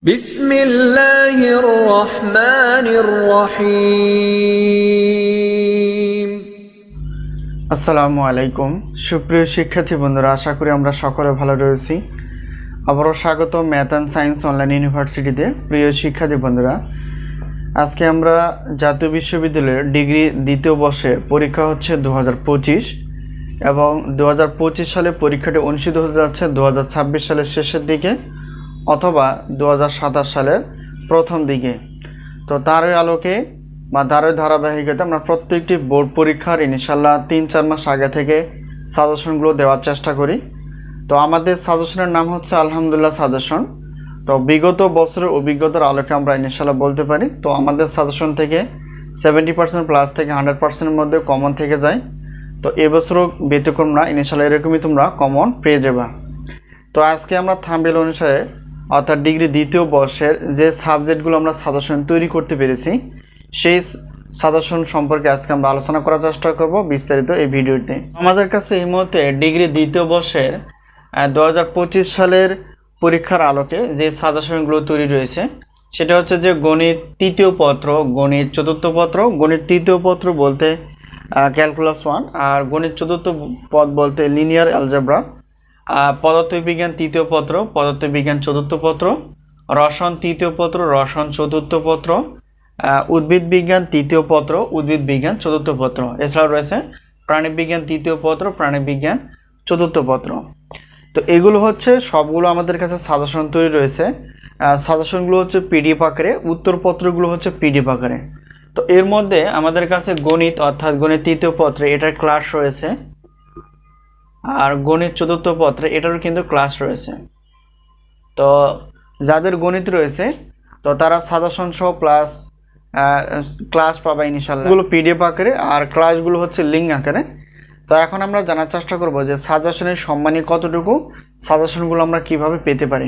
বিসমিল্লাহির রহমানির রহিম। আসসালামু আলাইকুম সুপ্রিয় শিক্ষার্থী বন্ধুরা, আশা করি আমরা সকলে ভালো রয়েছি। আবারও স্বাগত ম্যাথ অ্যান্ড সায়েন্স অনলাইন ইউনিভার্সিটিতে। প্রিয় শিক্ষার্থী বন্ধুরা, আজকে আমরা জাতীয় বিশ্ববিদ্যালয়ের ডিগ্রি দ্বিতীয় বর্ষের পরীক্ষা হচ্ছে 2025 এবং 2025 সালে পরীক্ষাটি অনুষ্ঠিত হতে যাচ্ছে 2026 সালের শেষের দিকে অথবা 2027 সালের প্রথম দিকে। তো তারই আলোকে বা তারই ধারাবাহিকতা আমরা প্রত্যেকটি বোর্ড পরীক্ষার ইনশাল্লাহ 3-4 মাস আগে থেকে সাজেশনগুলো দেওয়ার চেষ্টা করি। তো আমাদের সাজেশনের নাম হচ্ছে আলহামদুলিল্লাহ সাজেশন। তো বিগত বছরের অভিজ্ঞতার আলোকে আমরা ইনশাল্লাহ বলতে পারি, তো আমাদের সাজেশন থেকে 70% প্লাস থেকে 100%-এর মধ্যে কমন থেকে যায়। তো এবছরও ব্যতিক্রম না, ইনশাল্লাহ এরকমই তোমরা কমন পেয়ে যাবা। তো আজকে আমরা থাম্বনেল অনুসারে অর্থাৎ ডিগ্রি দ্বিতীয় বর্ষের যে সাবজেক্টগুলো আমরা সাজেশন তৈরি করতে পেরেছি সেই সাজেশন সম্পর্কে আজকে আমরা আলোচনা করার চেষ্টা করব বিস্তারিত এই ভিডিওতে। আমাদের কাছে এই মুহূর্তে ডিগ্রি দ্বিতীয় বর্ষের 2025 সালের পরীক্ষার আলোকে যে সাজেশনগুলো তৈরি রয়েছে সেটা হচ্ছে যে গণিত তৃতীয় পত্র, গণিত চতুর্থ পত্র। গণিত তৃতীয় পত্র বলতে ক্যালকুলাস 1 আর গণিত চতুর্থ পদ বলতে লিনিয়ার অ্যালজেব্রা। পদার্থবিজ্ঞান তৃতীয় পত্র, পদার্থবিজ্ঞান চতুর্থ পত্র। রসায়ন তৃতীয় পত্র, রসায়ন চতুর্থ পত্র। উদ্ভিদ বিজ্ঞান তৃতীয় পত্র, উদ্ভিদ বিজ্ঞান চতুর্থ পত্র। এছাড়াও রয়েছে প্রাণীবিজ্ঞান তৃতীয় পত্র, প্রাণীবিজ্ঞান চতুর্থ পত্র। তো এগুলো হচ্ছে সবগুলো আমাদের কাছে সাজেশন তৈরি রয়েছে। সাজেশনগুলো হচ্ছে পিডিএফ আকারে, উত্তরপত্রগুলো হচ্ছে পিডিএফ আকারে। তো এর মধ্যে আমাদের কাছে গণিত অর্থাৎ গণিত তৃতীয় পত্রে এটার ক্লাস রয়েছে, আর গণিত চতুর্থ পত্রে এটারও কিন্তু ক্লাস রয়েছে। তো যাদের গণিত রয়েছে তো তারা সাজেশন সহ প্লাস ক্লাস পাবে ইনশাআল্লাহ। এগুলো পিডিএফ আকারে আর ক্লাসগুলো হচ্ছে লিঙ্ক আকারে। তো এখন আমরা জানার চেষ্টা করব যে সাজেশনের সম্মানী কতটুকু, সাজেশনগুলো আমরা কিভাবে পেতে পারি।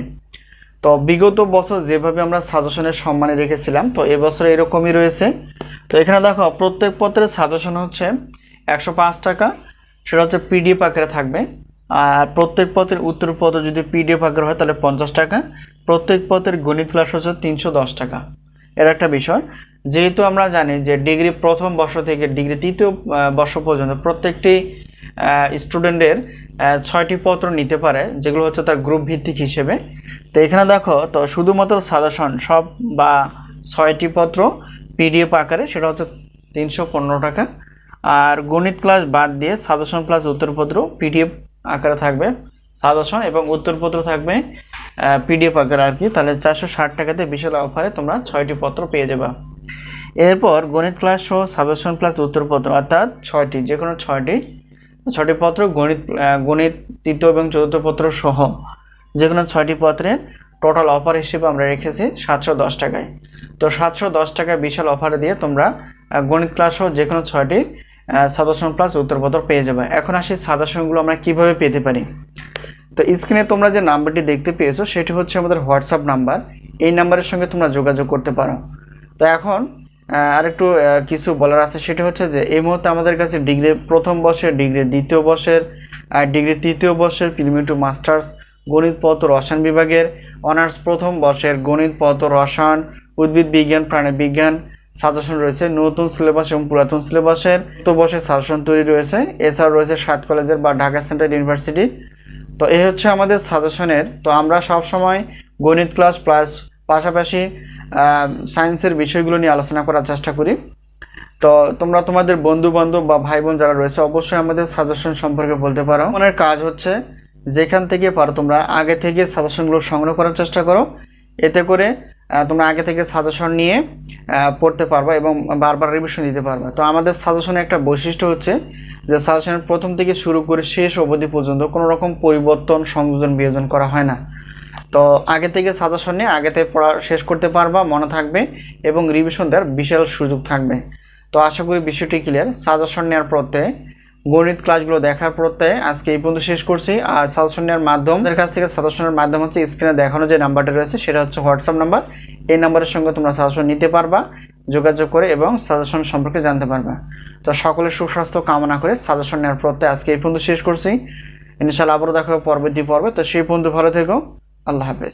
তো বিগত বছর যেভাবে আমরা সাজেশনের সম্মানী রেখেছিলাম তো এবছর এরকমই রয়েছে। তো এখানে দেখো প্রত্যেক পত্রের সাজেশন হচ্ছে 105 টাকা, সেটা হচ্ছে পিডিএফ আকারে থাকবে। আর প্রত্যেক পত্রের উত্তরপত্র যদি পিডিএফ আকারে হয় তাহলে 50 টাকা। প্রত্যেক পত্রের গণিত ক্লাস হচ্ছে 310 টাকা। এর একটা বিষয়, যেহেতু আমরা জানি যে ডিগ্রি প্রথম বর্ষ থেকে ডিগ্রি তৃতীয় বর্ষ পর্যন্ত প্রত্যেকটি স্টুডেন্টের 6টি পত্র নিতে পারে, যেগুলো হচ্ছে তার গ্রুপ ভিত্তিক হিসেবে। তো এখানে দেখো তো শুধুমাত্র সাজেশন সব বা 6টি পত্র পিডিএফ আকারে সেটা হচ্ছে 315 টাকা। আর গণিত ক্লাস বাদ দিয়ে সাজেশন প্লাস উত্তরপত্র পিডিএফ আকারে থাকবে, সাজেশন এবং উত্তরপত্র থাকবে পিডিএফ আকারে আর কি। তাহলে 460 টাকাতে বিশাল অফারে তোমরা 6টি পত্র পেয়ে যাবে। এরপর গণিত ক্লাস সহ সাজেশন প্লাস উত্তরপত্র অর্থাৎ 6টি, যে কোনো 6টি পত্র গণিত তৃতীয় এবং চতুর্থ পত্র সহ যে কোনো 6টি পত্রের টোটাল অফার হিসেবে আমরা রেখেছি 710 টাকায়। তো 710 টাকায় বিশাল অফারে দিয়ে তোমরা গণিত ক্লাস সহ যে কোনো 6টি সাজেশন প্লাস উত্তরপত্র পেয়ে যাবে। এখন আসি সাজেশনগুলো আমরা কিভাবে পেতে পারি। তো স্ক্রিনে তোমরা যে নাম্বারটি দেখতে পেয়েছো সেটি হচ্ছে আমাদের হোয়াটসঅ্যাপ নাম্বার। এই নাম্বারের সঙ্গে তোমরা যোগাযোগ করতে পারো। তো এখন আরেকটু কিছু বলার আছে, সেটা হচ্ছে যে এই মুহূর্তে আমাদের কাছে ডিগ্রি প্রথম বর্ষের, ডিগ্রি দ্বিতীয় বর্ষের আর ডিগ্রি তৃতীয় বর্ষের প্রিলিমিনারি টু মাস্টার্স গণিত পত্র রসায়ন বিভাগের অনার্স প্রথম বর্ষের গণিত পত্র রসায়ন, উদ্ভিদ বিজ্ঞান, প্রাণীবিজ্ঞান সাজেশন রয়েছে। নতুন সিলেবাস এবং পুরাতন সিলেবাসের তো বর্ষের সাজেশন তৈরি রয়েছে। এছাড়াও রয়েছে 7 কলেজের বা ঢাকা সেন্ট্রাল ইউনিভার্সিটি। তো এই হচ্ছে আমাদের সাজেশনের। তো আমরা সবসময় গণিত ক্লাস প্লাস পাশাপাশি সায়েন্সের বিষয়গুলো নিয়ে আলোচনা করার চেষ্টা করি। তো তোমরা তোমাদের বন্ধু বান্ধব বা ভাই বোন যারা রয়েছে অবশ্যই আমাদের সাজেশন সম্পর্কে বলতে পারো। আমাদের কাজ হচ্ছে যেখান থেকে পারো তোমরা আগে থেকে সাজেশনগুলো সংগ্রহ করার চেষ্টা করো, এতে করে তোমরা আগে থেকে সাজেশন নিয়ে পড়তে পারবা এবং বারবার রিভিশন দিতে পারবা। তো আমাদের সাজেশনের একটা বৈশিষ্ট্য হচ্ছে যে সাজেশনের প্রথম থেকে শুরু করে শেষ অবধি পর্যন্ত কোনো রকম পরিবর্তন সংযোজন বিয়োজন করা হয় না। তো আগে থেকে সাজেশন নিয়ে আগে থেকে পড়া শেষ করতে পারবা, মনে থাকবে এবং রিভিশন দেওয়ার বিশাল সুযোগ থাকবে। তো আশা করি বিষয়টি ক্লিয়ার। সাজেশন নেওয়ার প্রত্যয়ে গণিত ক্লাসগুলো দেখার প্রত্যয়ে আজকে এই পর্যন্ত শেষ করছি। আর সাজেশন নেওয়ার মাধ্যম আমাদের কাছ থেকে সাজেশনের মাধ্যম হচ্ছে স্ক্রিনে দেখানো যে নাম্বারটা রয়েছে সেটা হচ্ছে হোয়াটসঅ্যাপ নাম্বার। এই নাম্বারের সঙ্গে তোমরা সাজেশন নিতে পারবা যোগাযোগ করে এবং সাজেশন সম্পর্কে জানতে পারবা। তো সকলের সুস্বাস্থ্য কামনা করে সাজেশন নেওয়ার প্রত্যয়ে আজকে এই পর্যন্ত শেষ করছি। ইনশাআল্লাহ আবারও দেখা হবে পরবর্তী পর্বে। তো সেই পর্যন্ত ভালো থেকো, আল্লাহ হাফেজ।